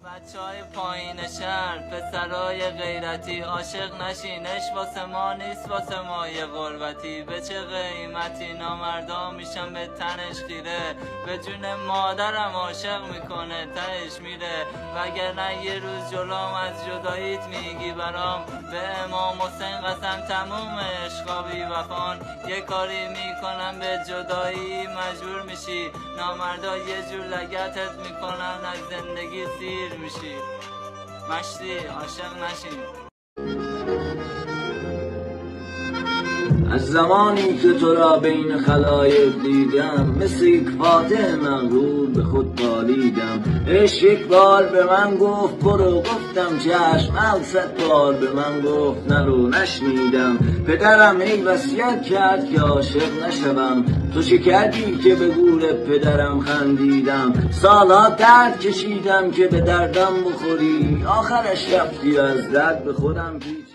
بچهای پایین شهر، پسرای غیرتی، عاشق نشین، عشق واسه ما نیست، واسه ما یه غربتی. به چه قیمتی نامردا میشن به تنش خیره، به جون مادرم عاشق میکنه تهش میره. وگرنه یه روز جلوم از جداییت میگی برام، به امام حسین قسم تموم عشقا بی وفان. یه کاری میکنم به جدایی مجبور میشی، نامردا یه جور لگتت میکنن از زندگی سیر میشی. مشتی عاشق نشین. از زمانی که تو را بین خلایق دیدم، مثل یک فاتح مغرور به خود بالیدم. عشق یک بار به من گفت برو، گفتم چشم. 100 بار به من گفت نرو، نشنیدم. پدرم ای وصیت کرد که عاشق نشوم، تو چه کردی که به گور پدرم خندیدم. سالها درد کشیدم که به دردم بخوری، آخرش رفتی و از درد به خودم پیچیدم.